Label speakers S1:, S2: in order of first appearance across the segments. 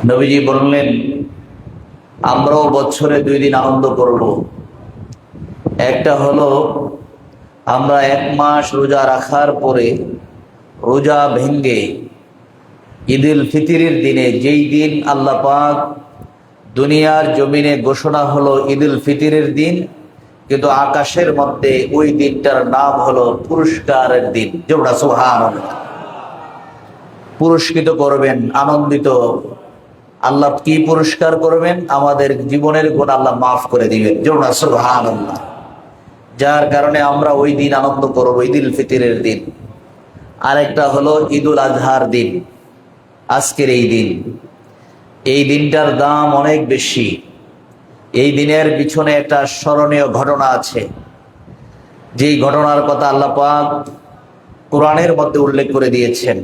S1: নবীজি বললেন, আমরাও বছরে 2 দিন আনন্দ করব। একটা হলো আমরা 1 মাস রোজা রাখার পরে রোজা ভেঙ্গে ঈদুল ফিতরের দিনে, যেই দিন আল্লাহ পাক দুনিয়ার জমিনে ঘোষণা হলো ঈদুল ফিতরের দিন, কিন্তু আকাশের মধ্যে ওই দিনটার নাম হলো পুরস্কারের দিন। যেটা সুবহানাল্লাহ, পুরস্কৃত করবেন, আনন্দিত। আল্লাহ কি পুরস্কার করবেন? আমাদের জীবনের গুনাহ আল্লাহ মাফ করে দিবেন। যেটা সুবহানাল্লাহ। যার কারণে আমরা ওই দিন আনন্দ করব, ঈদুল ফিতরের দিন। আরেকটা হলো ঈদুল আজহার দিন, আজকের এই দিন। এই দিনটার দাম অনেক বেশি। এই দিনের পিছনে একটা স্মরণীয় ঘটনা আছে, যেই ঘটনার কথা আল্লাহ পাক কোরআনের মধ্যে উল্লেখ করে দিয়েছেন।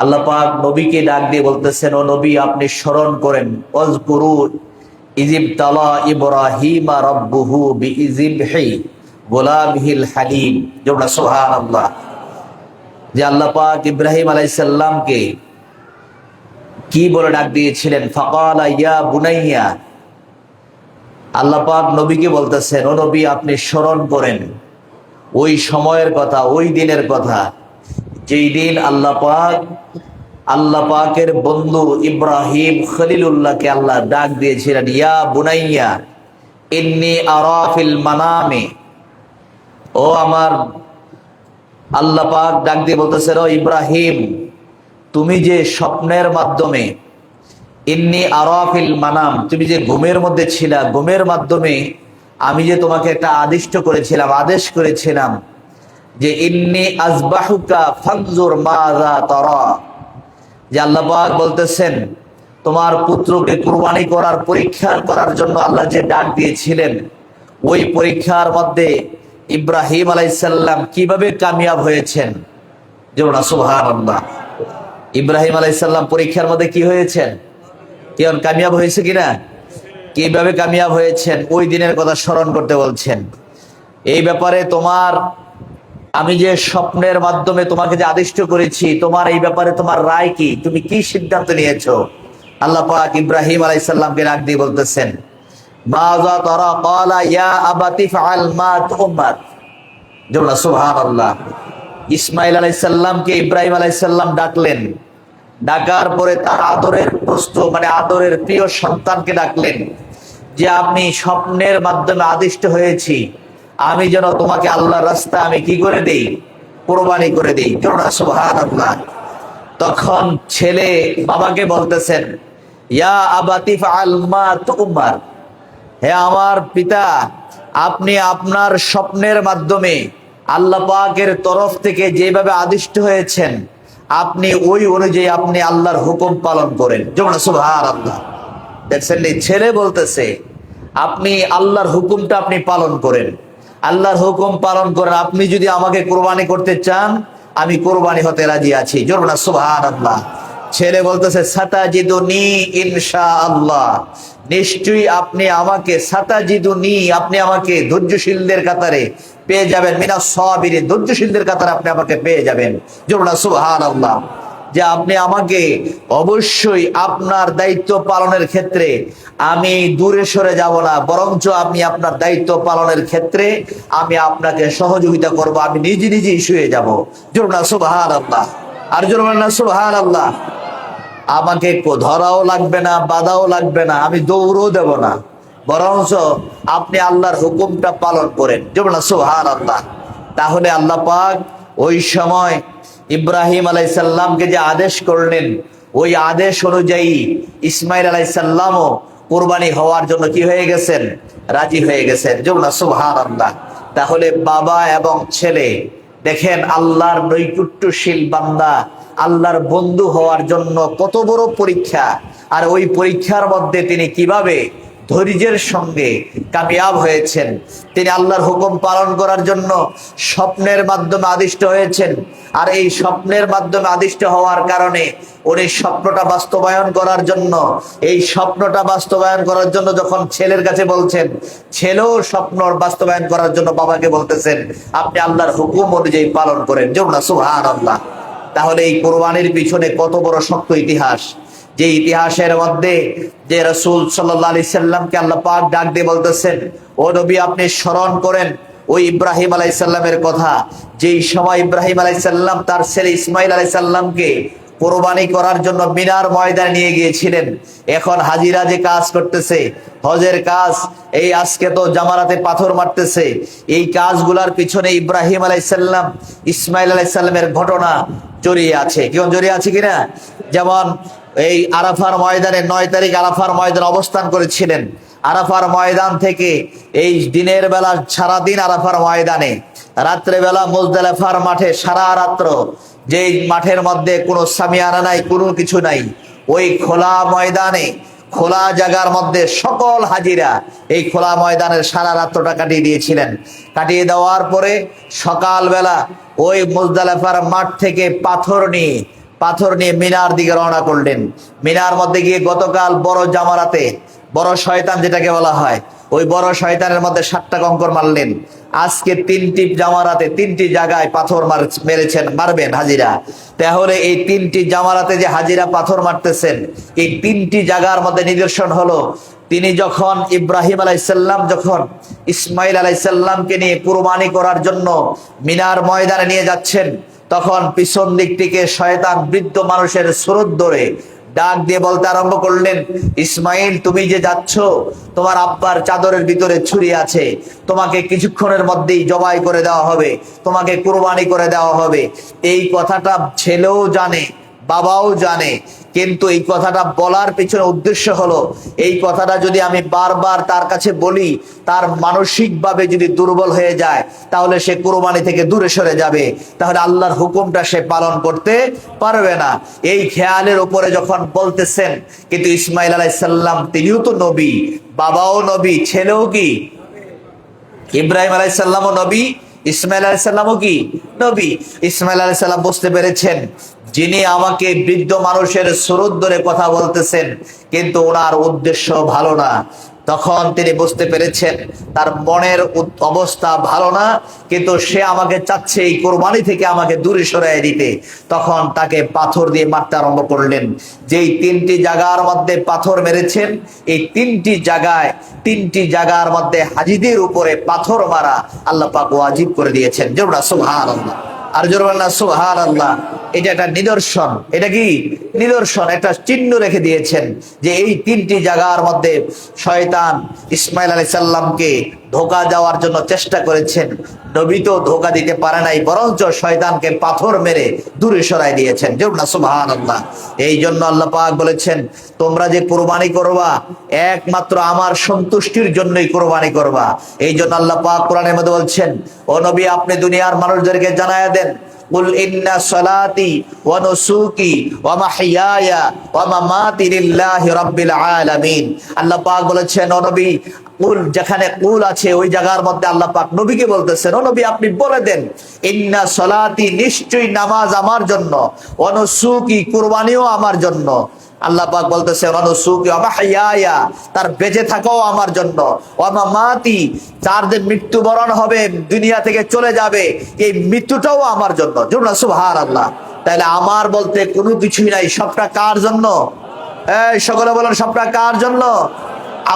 S1: আল্লাহ পাক নবীকে ডাক দিয়ে বলতেছেন, ও নবী, আপনি স্মরণ করেন, ওয়াজকুরু ইযিবতালা ইব্রাহিমা রাব্বুহু বিইযিবহি গোলামিহিল হালিম। যেটা সুবহানাল্লাহ, যে আল্লাহ পাক ইব্রাহিম আলাইহিস সালামকে কি বলে ডাক দিয়েছিলেন? ফাকালা ইয়া বুনাইয়া। আল্লাহ পাক নবীকে বলতেছেন, ও নবী, আপনি স্মরণ করেন ওই সময়ের কথা, ওই দিনের কথা, যেই দিন আল্লাহ পাকের বন্ধু ইব্রাহিম খলিলুল্লাহকে আল্লাহ ডাক দিয়েছিলেন, ইয়া বুনাইয়া ইন্নী আরা ফিল মানামে। ও আমার, আল্লাহ পাক ডাক দিয়ে বলতেছেন, ও ইব্রাহিম, তুমি যে স্বপ্নের মাধ্যমে, ইন্নী আরা ফিল মানাম, তুমি যে ঘুমের মধ্যে ছিলা, ঘুমের মাধ্যমে আমি যে তোমাকে একটা আদেশ করেছিলাম যে ইন্নী আযবাহুকা ফানজুর মাযা তারা। যে আল্লাহ পাক বলতেছেন, তোমার পুত্রকে কুরবানি করার, পরীক্ষা করার জন্য আল্লাহ যে ডাক দিয়েছিলেন, ওই পরীক্ষার মধ্যে ইব্রাহিম আলাইহিস সালাম কিভাবে কামিয়াব হয়েছেন। যেমন সুবহানাল্লাহ, ইব্রাহিম আলাইহিস সালাম পরীক্ষার মধ্যে কি হয়েছেন? কেমন কামিয়াব হয়েছে কিনা? কিভাবে কামিয়াব হয়েছেন ওই দিনের কথা স্মরণ করতে বলছেন। এই ব্যাপারে আমি যে স্বপ্নের মাধ্যমে তোমাকে যে আদিষ্ট করেছি, তোমার এই ব্যাপারে তোমার রায় কি? তুমি কি সিদ্ধান্ত নিয়েছো? আল্লাহ পাক ইব্রাহিম আলাইহিস সালামকে ডাক দিয়ে বলতেছেন, মাযা তারা? ক্বালা ইয়া আবাতি ফাআল মা তুমার। যেমন সুবহানাল্লাহ, ইসমাঈল আলাইহিস সালামকে ইব্রাহিম আলাইহিস সালাম ডাকলেন। ডাকার পরে তার আদরের বস্তু, মানে আদরের প্রিয় সন্তানকে ডাকলেন, যে আপনি স্বপ্নের মাধ্যমে আদিষ্ট হয়েছি, আমি যেন তোমাকে আল্লাহর রাস্তায় আমি কি করে দেই? কুরবানি করে দেই। সুবহানাল্লাহ। তখন ছেলে বাবাকে বলতেছেন, ইয়া আবাতি ফাআল মা তুমার। হে আমার পিতা, আপনি আপনার স্বপ্নের মাধ্যমে আল্লাহ পাকের তরফ থেকে যেভাবে আদিষ্ট হয়েছেন, আপনি ওই অনুযায়ী আপনি আল্লাহর হুকুম পালন করেন। যেমন সুবহানাল্লাহ। দেখছেন, ছেলে বলতেছে, আপনি আল্লাহর হুকুমটা আপনি পালন করেন, আল্লাহর হুকুম পালন করেন। আপনি যদি আমাকে কুরবানি করতে চান, আমি কুরবানি হতে রাজি আছি। যেমন সুবহানাল্লাহ। ছেলে বলতেছে, সাতাজিদুনি ইনশাআল্লাহ, নিশ্চয়ই আপনি আমাকে, সাতাজিদুনি, আপনি আমাকে ধৈর্যশীলদের কাতারে পেয়ে যাবেন, মিনাস সাবিরিন, ধৈর্যশীলদের কাতারে আপনি আমাকে পেয়ে যাবেন। যেমন সুবহানাল্লাহ, যে আপনি আমাকে অবশ্যই আপনার দায়িত্ব পালনের ক্ষেত্রে আমি দূরে সরে যাব না, বরঞ্চ আমি আপনার দায়িত্ব পালনের ক্ষেত্রে আমি আপনাকে সহযোগিতা করব, আমি নিজেই শুয়ে যাব। যেমন সুবহানাল্লাহ। আর যেমন সুবহানাল্লাহ। আমাকে ধরাও লাগবে না, বাধাও লাগবে না, আমি দৌড়ও দেব না, বরঞ্চ আপনি আল্লাহর হুকুমটা পালন করেন। যেমন সুবহানাল্লাহ। তাহলে আল্লাহ পাক ওই সময় ইব্রাহিম আলাইহিস সালামকে যে আদেশ করলেন, ওই আদেশ অনুযায়ী ইসমাঈল আলাইহিস সালামও কুরবানি হওয়ার জন্য কি হয়ে গেছেন? রাজি হয়ে গেছেন। যেমন সুবহানাল্লাহ। তাহলে বাবা এবং ছেলে, দেখেন আল্লাহর নৈকট্যশীল বান্দা, আল্লাহর বন্ধু হওয়ার জন্য কত বড় পরীক্ষা। আর ওই পরীক্ষার মধ্যে তিনি কিভাবে ধৈর্যের সঙ্গে কামিয়াব হয়েছেন। তিনি আল্লাহর হুকুম পালন করার জন্য স্বপ্নের মাধ্যমে আদিষ্ট হয়েছেন। আর এই স্বপ্নের মাধ্যমে আদিষ্ট হওয়ার কারণে উনি স্বপ্নটা বাস্তবায়ন করার জন্য যখন ছেলের কাছে বলছেন, ছেলেও স্বপ্ন বাস্তবায়ন করার জন্য বাবাকে বলতেছেন, আপনি আল্লাহর হুকুম অনুযায়ী পালন করেন। যেমন সুবহানাল্লাহ। তাহলে এই কুরবানির পিছনে কত বড় শক্ত ইতিহাস। যে ইতিহাসের মধ্যে যে রাসূল সাল্লাল্লাহু আলাইহি সাল্লামকে আল্লাহ পাক ডাক দিয়ে বলতেছেন, ও নবী আপনি স্মরণ করেন ওই ইব্রাহিম আলাইহিস সালামের কথা, যেই সময় ইব্রাহিম আলাইহিস সালাম তার ছেলে ইসমাইল আলাইহিস সালামকে কোরবানি করার জন্য মিনার ময়দানে নিয়ে গিয়েছিলেন। এখন হাজিরা যে কাজ করতেছে, হজের কাজ, এই আজকে তো জামারাতে পাথর মারতেছে, এই কাজগুলার পিছনে ইব্রাহিম আলাইহিস সালাম ইসমাইল আলাইহিস সালামের ঘটনা জড়িয়ে আছে। কেমন জড়িয়ে আছে কিনা? যেমন এই আরাফার ময়দানে 9 তারিখ আরাফার ময়দানে অবস্থান করেছিলেন। আরাফার ময়দান থেকে এই দিনের বেলা সারাদিন আরাফার ময়দানে, রাত্রে বেলা মুজদালিফার মাঠে সারা রাত্র, যে মাঠের মধ্যে কোনো সামিয়ানা নাই, কোনো কিছু নাই, ওই খোলা ময়দানে খোলা জায়গার মধ্যে সকল হাজিরা এই খোলা ময়দানের সারা রাত্রটা কাটিয়ে দিয়েছিলেন। কাটিয়ে দেওয়ার পরে সকালবেলা ওই মুজদালিফার মাঠ থেকে পাথর নিয়ে মিনার দিকে রওনা করলেন। মিনার মধ্যে গিয়ে গতকাল বড় জামারাতে, বড় শয়তান যেটাকে বলা হয়, ওই বড় শয়তানের মধ্যে 7টা কঙ্কর মারলেন। আজকে 3টি জামারাতে 3টি জায়গায় পাথর মারবেন হাজিরা। তাহলে এই 3টি জামারাতে যে হাজিরা পাথর মারতেছেন, এই 3টি জায়গার মধ্যে নিদর্শন হলো তিনি যখন ইব্রাহিম আলাইহিস সালাম যখন ইসমাইল আলাইহিস সালামকে নিয়ে কুরবানি করার জন্য মিনার ময়দানে নিয়ে যাচ্ছেন, তখন পিছন দিক থেকে শয়তান বৃদ্ধ মানুষের সুরত ধরে ডাক দিয়ে বলতে আরম্ভ করলেন, ইসমাইল তুমি যে যাচ্ছ, তোমার আব্বার চাদরের ভিতরে ছুরি আছে, তোমাকে কিছুক্ষণের মধ্যেই জবাই করে দেওয়া হবে, তোমাকে কুরবানি করে দেওয়া হবে। এই কথাটা ছেলেও জানে, বাবাও জানে, কিন্তু এই কথাটা বলার পিছনে উদ্দেশ্য হলো, এই কথাটা যদি আমি বারবার তার কাছে বলি, তার মানসিকভাবে যদি দুর্বল হয়ে যায়, তাহলে সে কুরবানি থেকে দূরে সরে যাবে, তাহলে আল্লাহর হুকুমটা সে পালন করতে পারবে না। এই খেয়ালের উপরে যখন বলতেছেন, কিন্তু ইসমাইল আলাইহিস সালাম তিনিও তো নবী, বাবাও নবী, ছেলেও কি? ইব্রাহিম আলাইহিস সালামও নবী, ইসমাইল আলাইহিস সালামও কি নবী। ইসমাইল আলাইহিস সালাম বুঝতে পেরেছেন যিনি আমাকে বৃদ্ধ মানুষের সুরত ধরে কথা বলতেছেন, কিন্তু ওনার উদ্দেশ্য ভালো না। তখন তিনি বুঝতে পেরেছেন তার মনের অবস্থা ভালো না, কিন্তু সে আমাকে চাচ্ছে এই কোরবানি থেকে আমাকে দূরে সরাই দিতে। তখন তাকে পাথর দিয়ে মারতে আরম্ভ করলেন। যেই 3টি জায়গার মধ্যে পাথর মেরেছেন, এই 3টি জায়গার মধ্যে হাজিদের উপরে পাথর মারা আল্লাহ পাক ওয়াজিব করে দিয়েছেন। জোরে সুবহানাল্লাহ, আর জোরে বলেন না সুবহানাল্লাহ। এটা একটা নিদর্শন, এটা কি নিদর্শন, একটা চিহ্ন রেখে দিয়েছেন যে এই 3টি জায়গার মধ্যে শয়তান ইসমাইল আলাইহিস সালামকে ধোঁকা দেওয়ার জন্য চেষ্টা করেছেন। নবী তো ধোঁকা দিতে পারে নাই, বরঞ্চ শয়তানকে পাথর মেরে দূরে সরাই দিয়েছেন। জোরে সুবহানাল্লাহ। এই জন্য আল্লাহ পাক বলেছেন, তোমরা যে কুরবানি করবা একমাত্র আমার সন্তুষ্টির জন্যই কুরবানি করবা। এই জন্য আল্লাহ পাক কোরআনের মধ্যে বলছেন, ও নবী আপনি দুনিয়ার মানুষদেরকে জানায়া দেন, কুল ইন্না সালাতি ওয়া নুসুকি ওয়া মাহইয়ায়া ওয়া মামাতি লিল্লাহি রাব্বিল আলামিন। আল্লাহ পাক বলেছেন, ও নবী কুল, যেখানে কুল আছে ওই জায়গার মধ্যে আল্লাহ পাক নবীকে বলতেছেন, ও নবী আপনি বলে দেন, ইন্না সালাতি, নিশ্চয়ই নামাজ আমার জন্য, ওয়া নুসুকি, কুরবানিও আমার জন্য। আল্লাহ পাক বলতেছে অনুসুকি ওয়া মাহইয়ায়া, তার বেঁচে থাকাও আমার জন্য, ওয়া মামাতি, তার যে মৃত্যুবরণ হবে, দুনিয়া থেকে চলে যাবে, এই মৃত্যুটাও আমার জন্য। জোরে সুবহানাল্লাহ। তাহলে আমার বলতে কোনো কিছুই নাই, সবটা কার জন্য? এই সকলে বলেন, সবটা কার জন্য?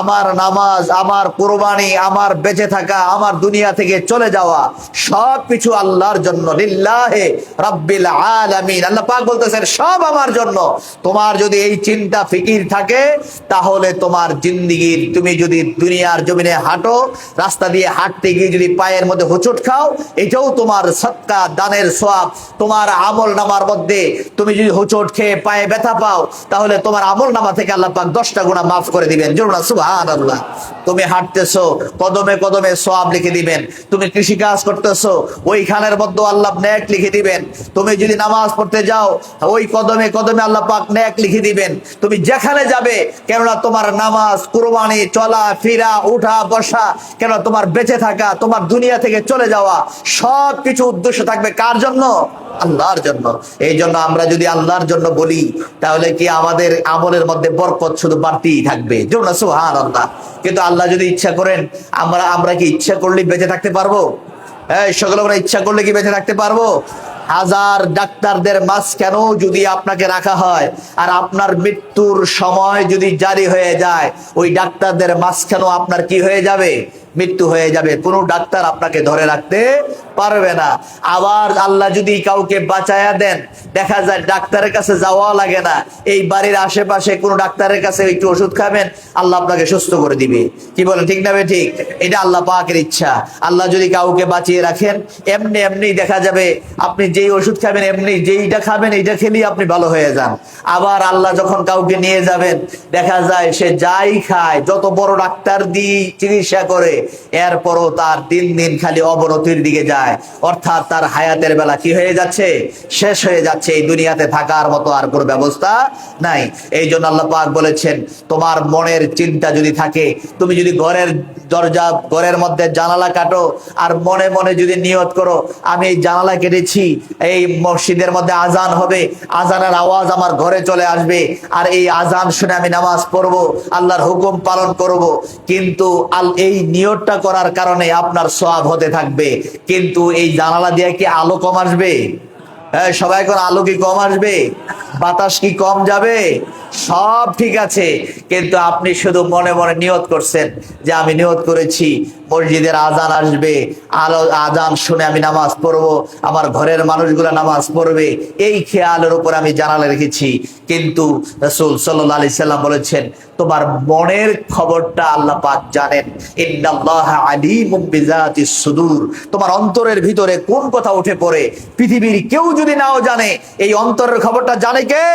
S1: আমার নামাজ, আমার কুরবানি, আমার বেঁচে থাকা, আমার দুনিয়া থেকে চলে যাওয়া, সবকিছু আল্লাহর জন্য। লিল্লাহি রাব্বিল আলামিন। আল্লাহ পাক বলতেছেন সব আমার জন্য। তোমার যদি এই চিন্তা ফিকির থাকে, তাহলে তোমার জিন্দেগির, তুমি যদি দুনিয়ার জমিনে হাঁটো, রাস্তা দিয়ে হাঁটতে গিয়ে যদি পায়ের মধ্যে হোঁচট খাও, এটাও তোমার সদকা দানের সওয়াব। তোমার আমল নামার মধ্যে তুমি যদি হোঁচট খেয়ে পায়ে ব্যথা পাও, তাহলে তোমার আমল নামা থেকে আল্লাহ পাক 10টা গুনাহ মাফ করে দিবেন। জোরে সুবহানাল্লাহ। তুমি হাঁটতেছো, কদমে কদমে সওয়াব লিখে দিবেন। তুমি কৃষি কাজ করতেছো, ওইখানের মধ্যে আল্লাহ নেক লিখে দিবেন। তুমি যদি নামাজ পড়তে যাও, ওই কদমে কদমে আল্লাহ পাক নেক লিখে দিবেন। তুমি যেখানে যাবে, কেননা তোমার নামাজ, কুরবানি, চলা ফিরা, উঠা বসা, কেন তোমার বেঁচে থাকা, তোমার দুনিয়া থেকে চলে যাওয়া, সব কিছু উদ্দেশ্য থাকবে কার জন্য? আল্লাহর জন্য। এই জন্য আমরা যদি আল্লাহর জন্য বলি, তাহলে কি আমাদের আমলের মধ্যে বরকত শুধু বাড়তেই থাকবে। জোরে সুবহানাল্লাহ। কিন্তু আল্লাহ যদি ইচ্ছা করেন, আমরা কি ইচ্ছা করলে বেঁচে থাকতে পারবো? এই সকলে আমরা ইচ্ছা করলে কি বেঁচে থাকতে পারবো? হাজার ডাক্তারদের মাঝখানেও যদি আপনাকে রাখা হয় আর আপনার মৃত্যুর সময় যদি জারি হয়ে যায়, ওই ডাক্তারদের মাঝখানেও আপনার কি হয়ে যাবে? মৃত্যু হয়ে যাবে। কোনো ডাক্তার আপনাকে ধরে রাখতে পারবে না। আবার আল্লাহ যদি কাউকে বাঁচায়া দেন, দেখা যায় ডাক্তারের কাছে যাওয়া লাগে না, এই বাড়ির আশেপাশে কোনো ডাক্তারের কাছে একটু ওষুধ খাবেন, আল্লাহ আপনাকে সুস্থ করে দিবে। কি বলেন, ঠিক না? ঠিক, এটা আল্লাহ পাকের ইচ্ছা। আল্লাহ যদি কাউকে বাঁচিয়ে রাখেন, এমনি এমনি দেখা যাবে আপনি যেই ওষুধ খাবেন, এমনি যেইটা খাবেন এইটা খেলেই আপনি ভালো হয়ে যান। আবার আল্লাহ যখন কাউকে নিয়ে যাবেন, দেখা যায় সে যাই খায়, যত বড় ডাক্তার দিয়ে চিকিৎসা করে, এরপরও তার দিন দিন খালি অবনতির দিকে যায়। অর্থাৎ তার হায়াতের বেলা কি হয়ে যাচ্ছে? শেষ হয়ে যাচ্ছে। এই দুনিয়াতে থাকার মতো আর কোনো ব্যবস্থা নাই। এই জন্য আল্লাহ পাক বলেছেন, তোমার মনের চিন্তা যদি থাকে, তুমি যদি ঘরের দরজা, ঘরের মধ্যে জানালা কাটো আর মনে মনে যদি নিয়ত করো, আমি এই জানালা কেটেছি, এই মসজিদের মধ্যে আজান হবে, আজানের আওয়াজ আমার ঘরে চলে আসবে, আর এই আজান শুনে আমি নামাজ পড়বো, আল্লাহর হুকুম পালন করব, কিন্তু এই নিয়তটা করার কারণে আপনার সওয়াব হতে থাকবে। কিন্তু এই জানালা দিয়ে কি আলো কম আসবে? সবাই কোন আলো কি কম আসবে? বাতাস কি কম যাবে? সব ঠিক আছে, কিন্তু আপনি শুধু মনে মনে নিয়ত করছেন যে আমি নিয়ত করেছি মসজিদের আজান আসবে, আলো আজান শুনে আমি নামাজ পড়বো, আমার ঘরের মানুষগুলো নামাজ পড়বে, এই খেয়ালের উপর আমি জানালা রেখেছি। কিন্তু রাসূল সাল্লাল্লাহু আলাইহি সাল্লাম বলেছেন, তোমার মনের খবরটা আল্লাহ পাক জানেন। ইন্নাল্লাহা আলীমুম বিযাতিস সুদূর। তোমার অন্তরের ভিতরে কোন কথা উঠে পড়ে পৃথিবীর কেউ যদি নাও জানে, এই অন্তরের খবরটা জানে কে?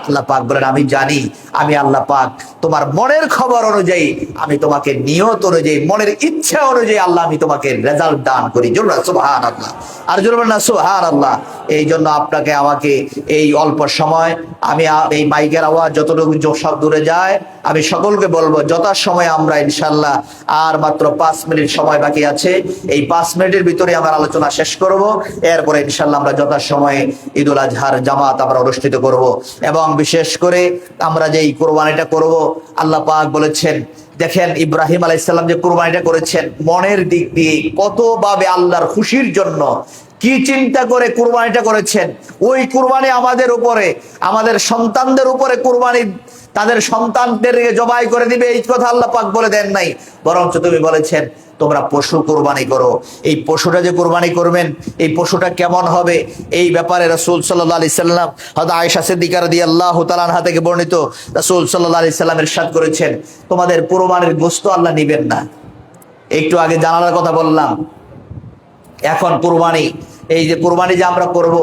S1: আল্লাহ পাক বলেন, আমি জানি। আমি আল্লাহ পাক তোমার মনের খবর অনুযায়ী, আমি তোমাকে নিয়ত অনুযায়ী, মনের ইচ্ছা অনুযায়ী আল্লাহ আমি তোমাকে রেজাল্ট দান করি। জোরে সুবহানাল্লাহ। আর জোরে বলেন না সুবহানাল্লাহ। এই জন্য আপনাকে আমাকে এই অল্প সময়, আমি এই মাইকের আওয়াজ যতটুকু সব দূরে যায়, আমি সকলকে বলবো যথাসময়ে আমরা ইনশাল্লাহ, আর মাত্র 5 মিনিট সময় বাকি আছে, এই 5 মিনিটের ভিতরে আমার আলোচনা শেষ করব। এরপরে ইনশাল্লাহ আমরা যথাসময়ে ঈদুল আজহার জামাত আমরা অনুষ্ঠিত করব। এবং বিশেষ করে আমরা যে এই কোরবানিটা করব, আল্লাহ পাক বলেছেন, দেখেন ইব্রাহিম আলাইহিস সালাম যে কোরবানিটা করেছেন, মনের দিক দিয়ে কতভাবে আল্লাহর খুশির জন্য কি চিন্তা করে কোরবানিটা করেছেন। ওই কোরবানি আমাদের উপরে, আমাদের সন্তানদের উপরে কোরবানি, তাদের সন্তানদেরকে জবাই করে দিবে, এই কথা আল্লাহ পাক বলে দেন নাই। বরঞ্চ তুমি বলেছেন তোমরা পশু কোরবানি করো। এই পশুটা যে কোরবানি করবেন, এই পশুটা কেমন হবে, এই ব্যাপারে রাসূল সাল্লাল্লাহু আলাইহি সাল্লাম, হযরত আয়েশা সিদ্দিকা রাদিয়াল্লাহু তাআলা আনহা থেকে বর্ণিত, রাসূল সাল্লাল্লাহু আলাইহি সাল্লাম ইরশাদ করেছেন, তোমাদের কোরবানির গোশত আল্লাহ নেবেন না। একটু আগে জানালার কথা বললাম, এখন কোরবানি, এই যে কোরবানি যে আমরা করব,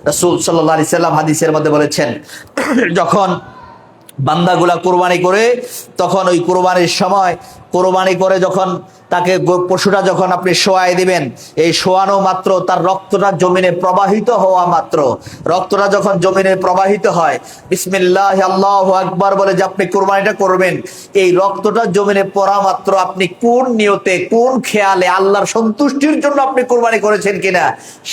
S1: রাসূল সাল্লাল্লাহু আলাইহি সাল্লাম হাদিসের মধ্যে বলেছেন, যখন বান্দাগুলা কোরবানি করে, তখন ওই কোরবানির সময়, কোরবানি করে যখন তাকে পশুটা যখন আপনি শোয়াই দিবেন, এই শোয়ানো মাত্র তার রক্তটা জমিনে প্রবাহিত হওয়া মাত্র, রক্তটা যখন জমিনে প্রবাহিত হয়, বিসমিল্লাহ আল্লাহু আকবার বলে যে আপনি কোরবানিটা করবেন, এই রক্তটা জমিনে পড়া মাত্র আপনি কোন নিয়তে, কোন খেয়ালে, আল্লাহর সন্তুষ্টির জন্য আপনি কোরবানি করেছেন কিনা,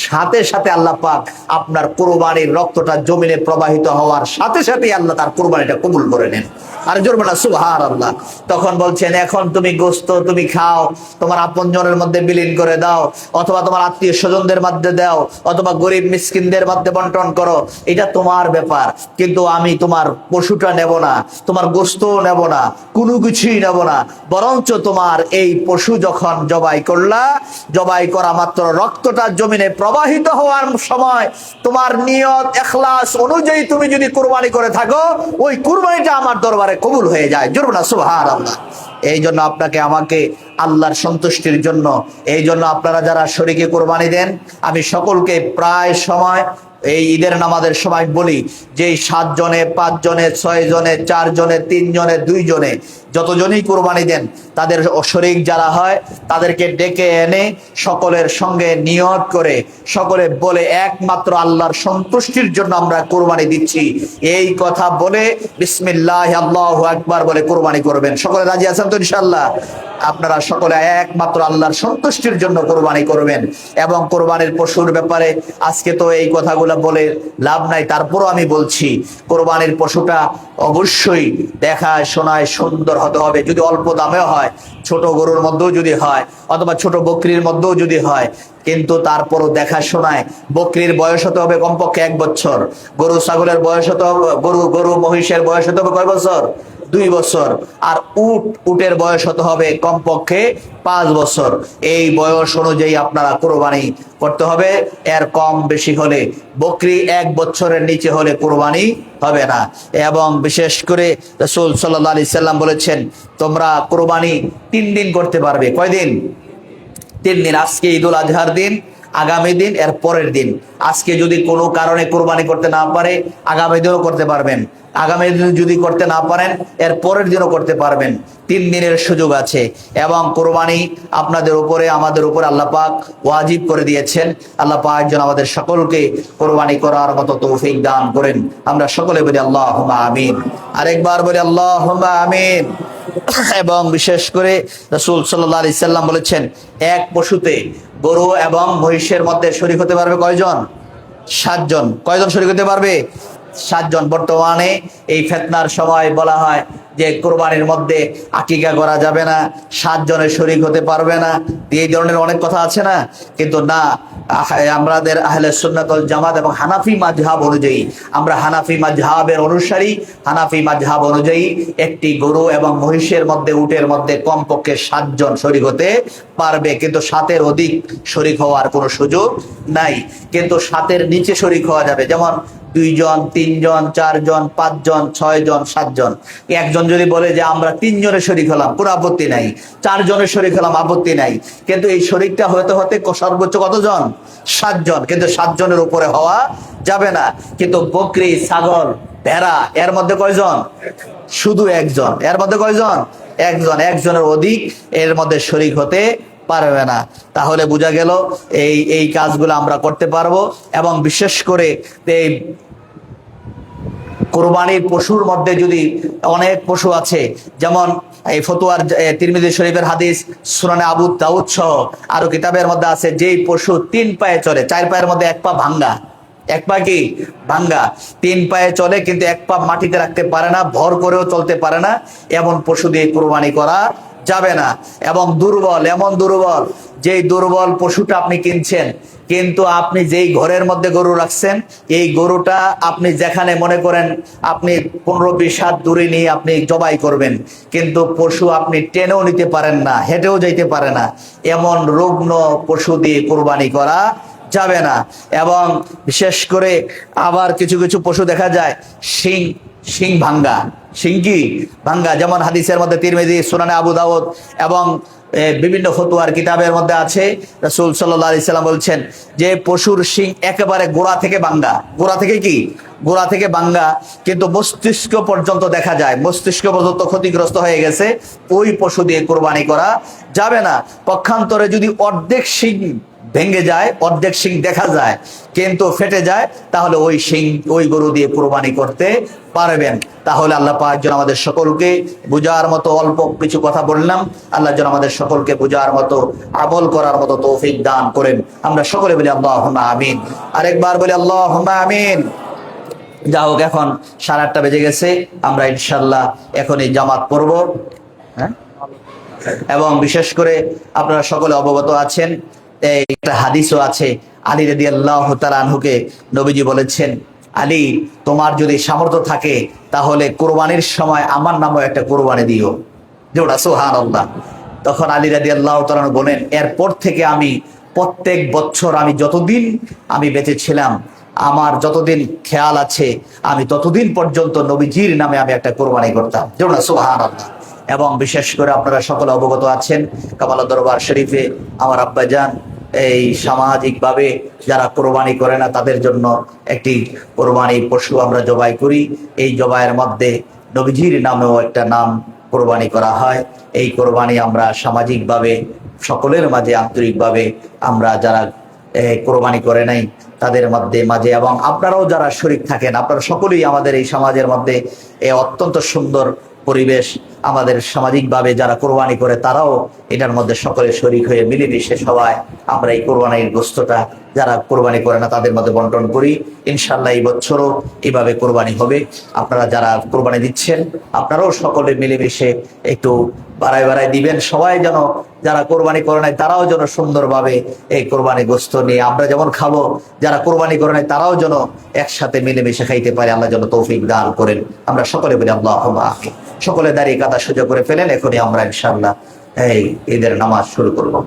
S1: সাথে সাথে আল্লাহ পাক আপনার কোরবানির রক্তটা জমিনে প্রবাহিত হওয়ার সাথে সাথে আল্লাহ তার কোরবানিটা কবুল করে নেন। আর জোরে বলেন সুবহানাল্লাহ। তখন বলছেন, এখন তুমি গোশত তুমি খাও, তোমার আপনজনের মধ্যে বিলীন করে দাও, অথবা তোমার আত্মীয় স্বজনদের মধ্যে দাও, অথবা গরিব মিসকিনদের মধ্যে বন্টন করো, এটা তোমার ব্যাপার। কিন্তু আমি তোমার পশুটা নেব না, তোমার গোশতও নেব না, কোনো কিছুই নেব না। বরঞ্চ তোমার এই পশু যখন জবাই করলা, জবাই করা মাত্র রক্তটা জমিনে প্রবাহিত হওয়ার সময় তোমার নিয়ত ইখলাস অনুযায়ী তুমি যদি কুরবানি করে থাকো, ওই কুরবানিটা আমার দরবারে কবুল হয়ে যায়। জোরে না সুবহানাল্লাহ। এই জন্য আপনাকে আমাকে আল্লাহর সন্তুষ্টির জন্য, এই জন্য আপনারা যারা শরীকে কোরবানি দেন, আমি সকলকে প্রায় সময় এই ঈদের নামাজের সময় বলি যে 7 জনে, 5 জনে, 6 জনে, 4 জনে, 3 জনে, 2 জনে, যতজনই কোরবানি দেন, তাদের শরীক যারা হয় তাদেরকে ডেকে এনে সকলের সঙ্গে নিয়ত করে, সকলে বলে একমাত্র আল্লাহর সন্তুষ্টির জন্য আমরা কোরবানি দিচ্ছি, এই কথা বলে বিসমিল্লাহ আল্লাহু আকবার বলে কোরবানি করবেন। সকলে রাজি আছেন তো ইনশাআল্লাহ? আপনারা সকলে একমাত্র আল্লাহর সন্তুষ্টির জন্য কোরবানি করবেন। এবং কোরবানির পশুর ব্যাপারে আজকে তো এই কথাগুলো বলে বলে লাভ নাই, তারপরও আমি বলছি কোরবানির পশুটা অবশ্যই দেখায় শোনায় সুন্দর হতে হবে। যদি অল্প দামেও হয়, ছোট গরুর মধ্যেও যদি হয়, অথবা ছোট বকরির মধ্যেও যদি হয়, কিন্তু তারপরও দেখাশোনায় বকরির বয়স হতে হবে কমপক্ষে 1 বছর, গরু ছাগলের বয়স হতে হবে, গরু মহিষের বয়স হতে হবে কয় বছর? 2 বছর। আর উটের বয়স হতে হবে কমপক্ষে 5 বছর। এই বয়স অনুযায়ী আপনারা কোরবানি করতে হবে। এর কম বেশি হলে, বকরি 1 বছরের নিচে হলে কোরবানি হবে না। এবং বিশেষ করে রাসূল সাল্লাল্লাহু আলাইহি সাল্লাম বলেছেন, তোমরা কোরবানি 3 দিন করতে পারবে। কয়দিন? 3 দিন। আজকে ঈদুল আজহার দিন, আগামী দিন, এর পরের দিন। আজকে যদি কোনো কারণে কোরবানি করতে না পারে, আগামী দিনও করতে পারবেন। আগামী দিন যদি করতে না পারেন, এর পরের দিনও করতে পারবেন। 3 দিনের সুযোগ আছে। এবং কোরবানি আপনাদের উপরে, আমাদের উপরে আল্লাহ পাক ওয়াজিব করে দিয়েছেন। আল্লাহ পাক যেন আমাদের সকলকে কোরবানি করার মতো তৌফিক দান করেন। আমরা সকলে বলি আল্লাহুম্মা আমিন। আরেকবার বলি আল্লাহুম্মা আমিন। এবং বিশেষ করে রাসূল সাল্লাল্লাহু আলাইহি সাল্লাম বলেছেন, এক পশুতে গরু এবং মহিষের মধ্যে শরীক হতে পারবে কয়জন? 7 জন। কয়জন শরীক হতে পারবে? 7 জন। বর্তমানে এই ফিতনার সময় বলা হয় যে কোরবানির মধ্যে আকিকা করা যাবে না, 7 জনের শরীক হতে পারবে না, এই ধরনের অনেক কথা আছে না? কিন্তু না, আমাদের আহলে সুন্নাত ওয়াল জামাত এবং হানাফি মাযহাব অনুযায়ী, আমরা হানাফি মাযহাবের অনুসারী, হানাফি মাযহাব অনুযায়ী একটি গরু এবং মহিষের মধ্যে, উটের মধ্যে কমপক্ষে 7 জন শরীক হতে পারবে। কিন্তু 7-এর অধিক শরীক হওয়ার কোনো সুযোগ নাই। কিন্তু 7-এর নিচে শরীক হওয়া যাবে, যেমন 2 জন, 3 জন, 4 জন, 5 জন, 6 জন, 7 জন। একজন যদি বলে যে আমরা 3 জনের শরীক হলাম, কোনো আপত্তি নাই। 4 জনের শরীক হলাম, আপত্তি নাই। কিন্তু এই শরীকটা হতে হতে সর্বোচ্চ কতজন? 7 জন। কিন্তু 7 জনের উপরে হওয়া যাবে না। কিন্তু বকরি, ছাগল, ভেড়া, এর মধ্যে কয়জন? শুধু 1 জন। এর মধ্যে কয়জন? 1 জন। 1 জনের অধিক এর মধ্যে শরীক হতে পারবে না। তাহলে বোঝা গেল এই কাজগুলো আমরা করতে পারবো। এবং বিশেষ করে এই কোরবানির পশুর মধ্যে যদি অনেক পশু আছে, যেমন এই ফতুয়ার তিরমিজি শরীফের হাদিস, সুনানে আবু দাউদ সহ আরো কিতাবের মধ্যে আছে, যেই পশু 3 পায়ে চলে, 4 পায়ের মধ্যে 1 পা ভাঙ্গা, 1 পা কি ভাঙ্গা, 3 পায়ে চলে কিন্তু 1 পা মাটিতে রাখতে পারে না, ভর করেও চলতে পারে না, এমন পশু দিয়ে কোরবানি করা যাবে না। এবং দুর্বল, এমন দুর্বল, যেই দুর্বল পশুটা আপনি কিনছেন, কিন্তু আপনি যেই ঘরের মধ্যে গরু রাখছেন, এই গরুটা আপনি যেখানে মনে করেন আপনি 15-20 হাত দূরে নিয়ে আপনি জবাই করবেন, কিন্তু পশু আপনি টেনেও নিতে পারেন না, হেঁটেও যাইতে পারে না, এমন রুগ্ন পশু দিয়ে কোরবানি করা যাবে না। এবং বিশেষ করে আবার কিছু কিছু পশু দেখা যায় শিং ভাঙ্গা, শিং কি ভাঙ্গা, যেমন হাদিসের মধ্যে তিরমিজি, সুনানে আবু দাউদ এবং বিভিন্ন ফতুয়ার কিতাবের মধ্যে আছে, রাসূল সাল্লাল্লাহু আলাইহি সাল্লাম বলছেন যে পশুর শিং একেবারে গোড়া থেকে ভাঙ্গা, গোড়া থেকে কি, গোড়া থেকে ভাঙ্গা, কিন্তু মস্তিষ্ক পর্যন্ত দেখা যায়, মস্তিষ্ক পর্যন্ত ক্ষতিগ্রস্ত হয়ে গেছে, ওই পশু দিয়ে কোরবানি করা যাবে না। পক্ষান্তরে যদি অর্ধেক শিং ভেঙে যায়, অর্ধেক শিং দেখা যায় কিন্তু ফেটে যায়, তাহলে ওই শিং, ওই গরু দিয়ে কোরবানি করতে পারবেন। তাহলে আল্লাহ পাক যেন আমাদের সকলকে বুঝার মতো, অল্প কিছু কথা বললাম, আল্লাহ যেন আমাদের সকলকে বুঝার মতো, আমল করার মতো তৌফিক দান করেন। আমরা সকলে বলি আল্লাহুম্মা আমিন। আরেকবার বলি আল্লাহুম্মা আমিন। যা হোক, এখন 8:30 বেজে গেছে, আমরা ইনশাল্লাহ এখনই জামাত পড়ব। হ্যাঁ, এবং বিশেষ করে আপনারা সকলে অবগত আছেন, একটা হাদিসও আছে, আলী রাদিয়াল্লাহু তাআলা আনহুকে নবীজি বলেছেন, আলী, তোমার যদি সামর্থ্য থাকে তাহলে কোরবানির সময় আমার নামও একটা কোরবানি দিও। যেটা সুবহানাল্লাহ। তখন আলী রাদিয়াল্লাহু তাআলা বলেন, এরপর থেকে আমি প্রত্যেক বছর, আমি যতদিন আমি বেঁচে ছিলাম, আমার যতদিন খেয়াল আছে, আমি ততদিন পর্যন্ত নবীজির নামে আমি একটা কোরবানি করতাম। যেটা সুবহানাল্লাহ। এবং বিশেষ করে আপনারা সকলে অবগত আছেন, কামাল দরবার শরীফে আমার আব্বাজান এই সামাজিকভাবে যারা কোরবানি করে না তাদের জন্য একটি কোরবানি পশু আমরা জবাই করি। এই জবাইয়ের মধ্যে নবীজির নামেও একটা নাম কোরবানি করা হয়। এই কোরবানি আমরা সামাজিকভাবে সকলের মাঝে আন্তরিকভাবে আমরা যারা কোরবানি করে নাই তাদের মাঝে এবং আপনারাও যারা শরীক থাকেন, আপনারা সকলেই আমাদের এই সমাজের মধ্যে অত্যন্ত সুন্দর পরিবেশ আমাদের সামাজিকভাবে যারা কোরবানি করে তারাও এটার মধ্যে সকলে শরিক হয়ে মিলেমিশে সবাই আমরা এই কোরবানির গোস্তটা যারা কোরবানি করে না তাদের মধ্যে বন্টন করি। ইনশাল্লাহ এই বছরও এইভাবে কোরবানি হবে। আপনারা যারা কোরবানি দিচ্ছেন আপনারাও সকলে মিলেমিশে একটু বাড়ায় দিবেন। সবাই যেন যারা কোরবানি করে নাই তারাও যেন সুন্দরভাবে এই কোরবানি গোস্ত নিয়ে আমরা যেমন খাবো, যারা কোরবানি করে নাই তারাও যেন একসাথে মিলেমিশে খাইতে পারে। আল্লাহ যেন তৌফিক দান করেন। আমরা সকলে বলি আল্লাহুম্মা আমিন। সকলে দাঁড়িয়ে কাদা সোজা করে ফেলেন। এখনই আমরা ইনশাআল্লাহ এই ঈদের নামাজ শুরু করবো।